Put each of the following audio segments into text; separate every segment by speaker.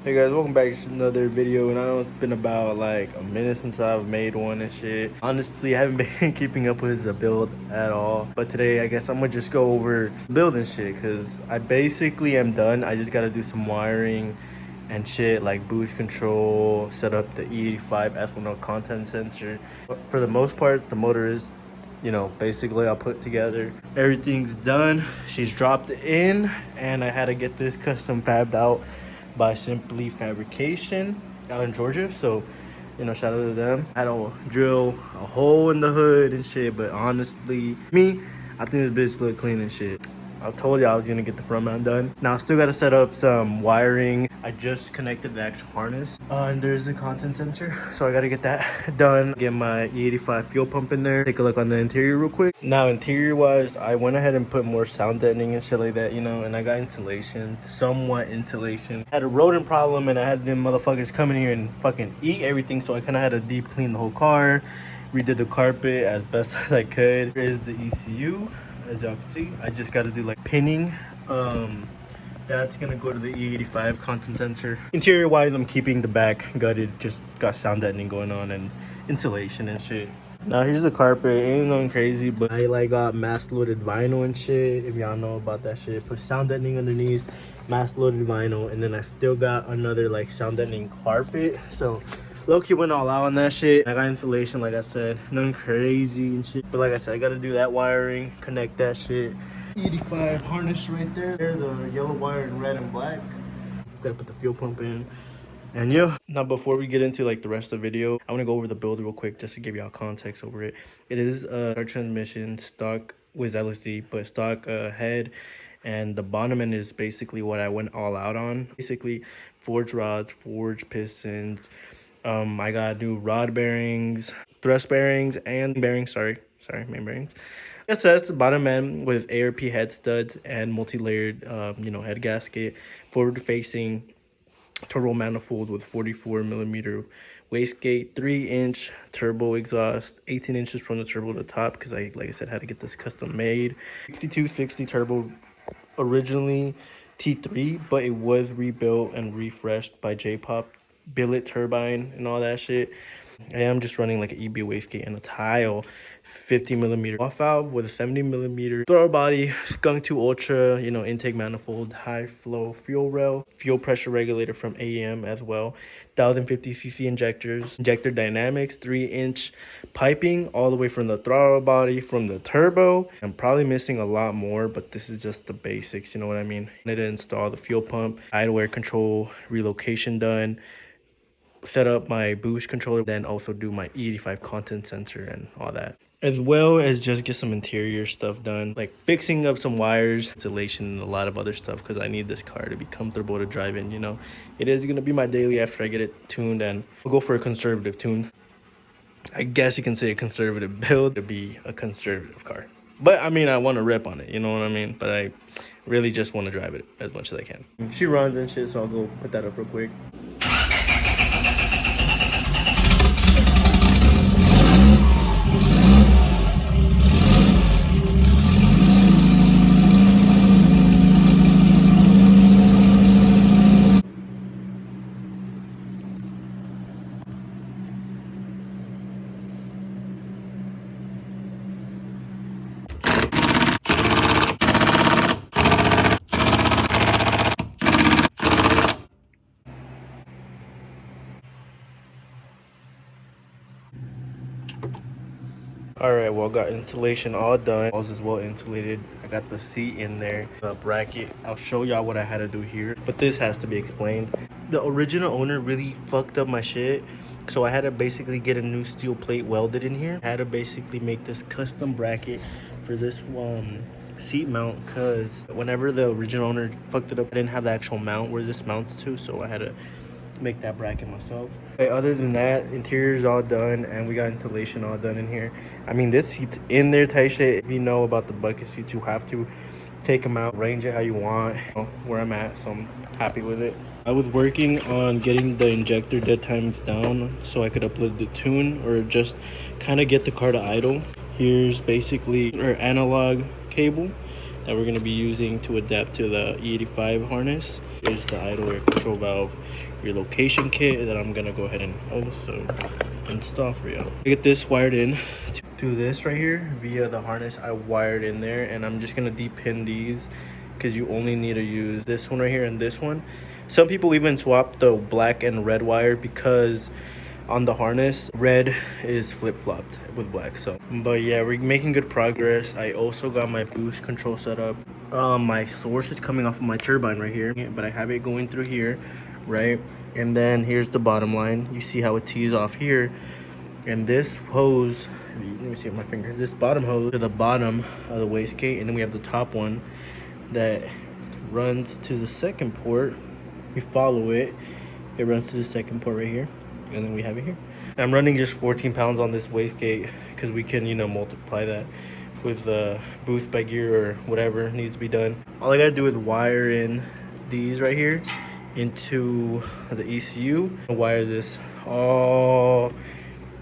Speaker 1: Hey guys, welcome back to another video. And I know it's been about like a minute since I've made one and shit. Honestly, I haven't been keeping up with the build at all. But today, I guess I'm gonna just go over building shit because I basically am done. I just gotta do some wiring and shit like boost control, set up the E85 ethanol content sensor. But for the most part, the motor is, basically I'll put together. Everything's done. She's dropped it in and I had to get this custom fabbed out by Simply Fabrication out in Georgia. So, shout out to them. I had to drill a hole in the hood and shit, but honestly, I think this bitch look clean and shit. I told you I was gonna get the front mount done. Now I still gotta set up some wiring. I just connected the actual harness. And there's the content sensor. So I gotta get that done. Get my E85 fuel pump in there. Take a look on the interior real quick. Now interior wise, I went ahead and put more sound deadening and shit like that, and I got insulation, somewhat insulation. I had a rodent problem and I had them motherfuckers come in here and fucking eat everything. So I kinda had to deep clean the whole car. Redid the carpet as best as I could. Here is the ECU. As y'all can see, I just got to do like pinning. That's gonna go to the E85 content sensor. Interior wise, I'm keeping the back gutted, just got sound deadening going on and insulation and shit. Now here's the carpet. Ain't nothing crazy, but I like got mass loaded vinyl and shit, if y'all know about that shit. Put sound deadening underneath, mass loaded vinyl, and then I still got another like sound deadening carpet. So low-key went all out on that shit. I got insulation, like I said, nothing crazy and shit. But like I said, I gotta do that wiring, connect that shit. E85 harness right there. The yellow wire in red and black. Gotta put the fuel pump in. And yeah, now before we get into like the rest of the video, I want to go over the build real quick just to give y'all context over it. It is a start transmission, stock with LSD, but stock head. And the bottom end is basically what I went all out on. Basically, forged rods, forged pistons. I got new rod bearings, thrust bearings, and bearings. Sorry, main bearings. SS bottom end with ARP head studs and multi-layered, head gasket. Forward facing turbo manifold with 44mm wastegate, 3-inch turbo exhaust, 18 inches from the turbo to the top because like I said, had to get this custom made. 6260 turbo, originally T3, but it was rebuilt and refreshed by J-Pop, billet turbine and all that shit. I am just running like an EB wastegate and a tile, 50mm off valve with a 70mm throttle body, Skunk 2 Ultra, intake manifold, high flow fuel rail, fuel pressure regulator from AEM as well, 1050cc injectors, injector dynamics, 3-inch piping all the way from the throttle body, from the turbo. I'm probably missing a lot more, but this is just the basics, you know what I mean? I need to install the fuel pump, idle air control relocation done, set up my boost controller, then also do my E85 content sensor and all that, as well as just get some interior stuff done, like fixing up some wires, insulation, and a lot of other stuff, because I need this car to be comfortable to drive in. It is going to be my daily after I get it tuned, and I'll go for a conservative tune. I guess you can say a conservative build to be a conservative car, but I mean, I want to rip on it, you know what I mean? But I really just want to drive it as much as I can. She runs and shit, so I'll go put that up real quick. All right, well, got insulation all done. Walls is well insulated. I got the seat in there, the bracket. I'll show y'all what I had to do here, but this has to be explained. The original owner really fucked up my shit, so I had to basically get a new steel plate welded in here. I had to basically make this custom bracket for this seat mount, because whenever the original owner fucked it up, I didn't have the actual mount where this mounts to, so I had to make that bracket myself. Okay, other than that, interior's all done and we got insulation all done in here. I mean, this seat's in there tight shit. If you know about the bucket seats, you have to take them out, range it how you want, where I'm at, so I'm happy with it. I was working on getting the injector dead times down so I could upload the tune or just kind of get the car to idle. Here's basically our analog cable that we're going to be using to adapt to the E85 harness. Here's the idle air control valve relocation kit that I'm going to go ahead and also install for you. I get this wired in to this right here via the harness I wired in there, and I'm just going to de-pin these because you only need to use this one right here and this one. Some people even swap the black and red wire because on the harness red is flip-flopped with black. So but yeah, we're making good progress. I also got my boost control set up. My source is coming off of my turbine right here, but I have it going through here, right? And then here's the bottom line. You see how it tees off here, and this hose, let me see with my finger, this bottom hose to the bottom of the wastegate, and then we have the top one that runs to the second port. We follow it, it runs to the second port right here, and then we have it here. And I'm running just 14 pounds on this wastegate because we can, you know, multiply that with the boost by gear or whatever needs to be done. All I gotta do is wire in these right here into the ECU. I'll wire this all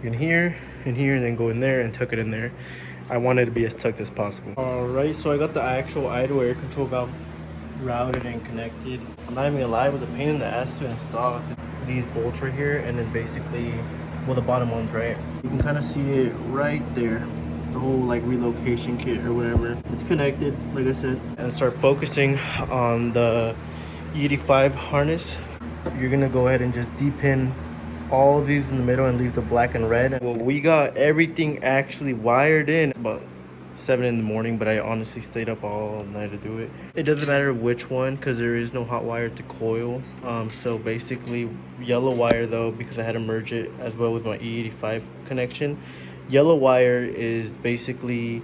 Speaker 1: in here, and then go in there and tuck it in there. I want it to be as tucked as possible. All right, so I got the actual idle air control valve routed and connected. I'm not even gonna lie, it was a pain in the ass to install these bolts right here, and then basically, well, the bottom ones, right? You can kind of see it right there, the whole like relocation kit or whatever. It's connected, like I said, and start focusing on the E85 harness. You're gonna go ahead and just de-pin all these in the middle and leave the black and red. Well, we got everything actually wired in about 7 in the morning, but I honestly stayed up all night to do it. It doesn't matter which one because there is no hot wire to coil. So basically yellow wire though, because I had to merge it as well with my E85 connection. Yellow wire is basically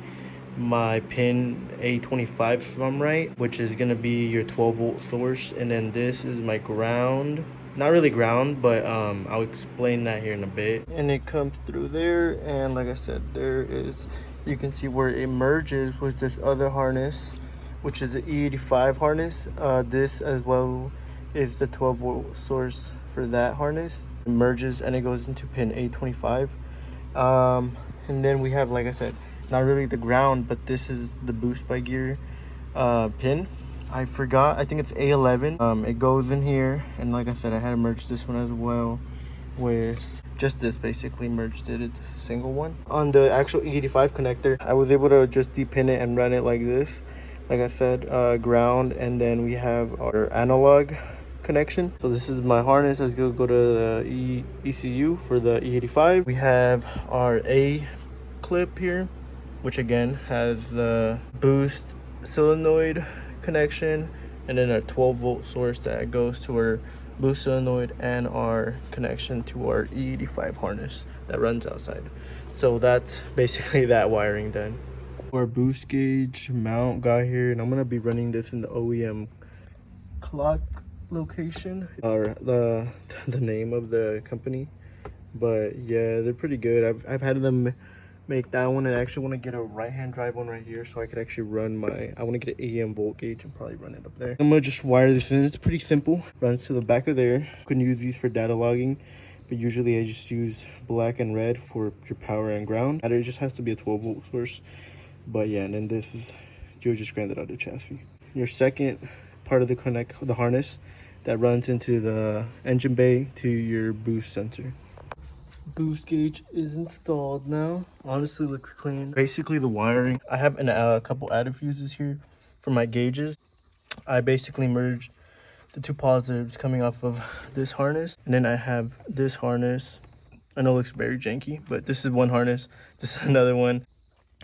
Speaker 1: my pin A25 if I'm right, which is gonna be your 12-volt source, and then this is my ground. Not really ground, but I'll explain that here in a bit. And it comes through there, and like I said, there is, you can see where it merges with this other harness, which is the E85 harness. This as well is the 12-volt source for that harness. It merges and it goes into pin A25. And then we have, like I said, not really the ground, but this is the boost by gear pin. I forgot, I think it's A11. It goes in here, and like I said, I had to merge this one as well with just this, basically merged it into a single one. On the actual E85 connector, I was able to just de-pin it and run it like this. Like I said, ground, and then we have our analog connection. So this is my harness. Let's go to the ECU for the E85. We have our A clip here, which again has the boost solenoid connection, and then our 12-volt source that goes to our boost solenoid and our connection to our E85 harness that runs outside. So that's basically that wiring done. Our boost gauge mount got here, and I'm gonna be running this in the OEM clock location, or the name of the company. But yeah, they're pretty good. I've had them make that one, and I actually want to get a right hand drive one right here so I could actually run my, I want to get an AM volt gauge and probably run it up there. I'm gonna just wire this in. It's pretty simple. Runs to the back of there. You can use these for data logging, but usually I just use black and red for your power and ground. And it just has to be a 12-volt source. But yeah, and then this is, you'll just ground it out of the chassis. Your second part of the harness that runs into the engine bay to your boost sensor. Boost gauge is installed now. Honestly, looks clean. Basically the wiring, I have a couple added fuses here for my gauges. I basically merged the two positives coming off of this harness, and then I have this harness. I know it looks very janky, but this is one harness, this is another one.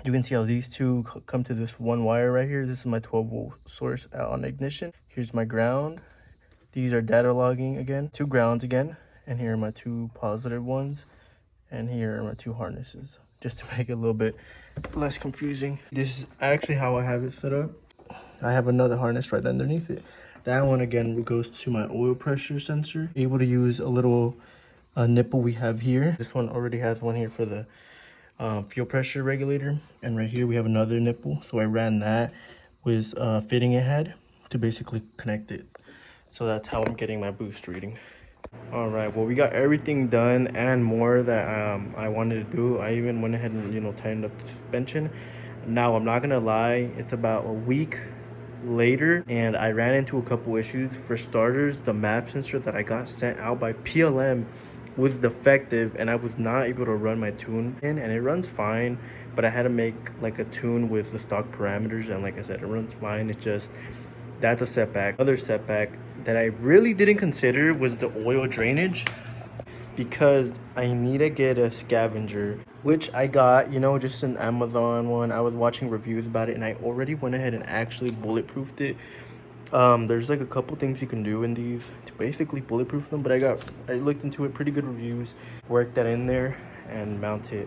Speaker 1: You can see how these two come to this one wire right here. This is my 12-volt source out on ignition. Here's my ground. These are data logging again, two grounds again, and here are my two positive ones. And here are my two harnesses, just to make it a little bit less confusing. This is actually how I have it set up. I have another harness right underneath it. That one again goes to my oil pressure sensor. Able to use a little nipple we have here. This one already has one here for the fuel pressure regulator. And right here we have another nipple. So I ran that with fitting it had to basically connect it. So that's how I'm getting my boost reading. All right, well, we got everything done and more that I wanted to do. I even went ahead and, you know, tightened up the suspension. Now, I'm not gonna lie, it's about a week later and I ran into a couple issues. For starters, the map sensor that I got sent out by PLM was defective and I was not able to run my tune in, and it runs fine, but I had to make like a tune with the stock parameters, and like I said, it runs fine. It's just that's a setback. Another setback that I really didn't consider was the oil drainage, because I need to get a scavenger, which I got, you know, just an Amazon one. I was watching reviews about it and I already went ahead and actually bulletproofed it. There's like a couple things you can do in these to basically bulletproof them, but I looked into it, pretty good reviews. Work that in there and mount it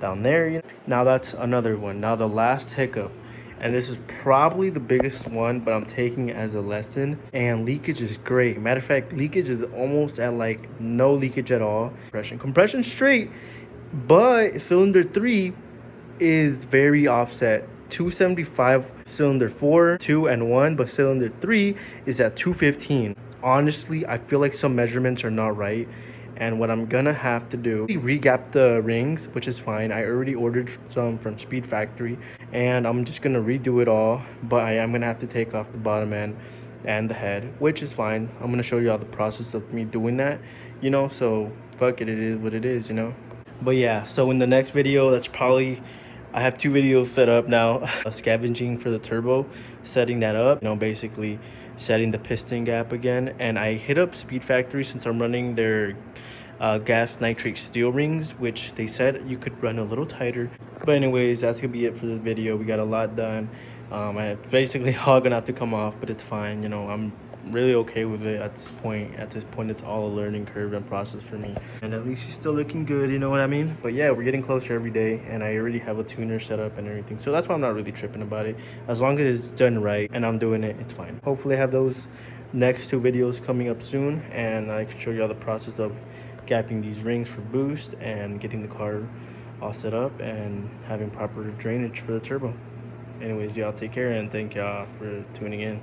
Speaker 1: down there, you know. Now that's another one. Now the last hiccup, and this is probably the biggest one, but I'm taking it as a lesson. And leakage is great. Matter of fact, leakage is almost at like no leakage at all. Compression straight, but cylinder 3 is very offset. 275 cylinder 4, 2 and 1, but cylinder 3 is at 215. Honestly, I feel like some measurements are not right, and what I'm gonna have to do is re-gap the rings, which is fine. I already ordered some from Speed Factory and I'm just gonna redo it all, but I am gonna have to take off the bottom end and the head, which is fine. I'm gonna show you all the process of me doing that, you know, so fuck it, it is what it is, you know. But yeah, so in the next video, that's probably, I have 2 videos set up now. Scavenging for the turbo, setting that up, you know, basically setting the piston gap again. And I hit up Speed Factory since I'm running their gas nitrate steel rings, which they said you could run a little tighter. But anyways, that's gonna be it for this video. We got a lot done. I basically all gonna have to come off, but it's fine, you know. I'm really okay with it at this point. It's all a learning curve and process for me, and at least she's still looking good, you know what I mean. But yeah, we're getting closer every day, and I already have a tuner set up and everything, so that's why I'm not really tripping about it. As long as it's done right and I'm doing it, it's fine. Hopefully I have those next 2 videos coming up soon, and I can show you all the process of gapping these rings for boost and getting the car all set up and having proper drainage for the turbo. Anyways, y'all take care and thank y'all for tuning in.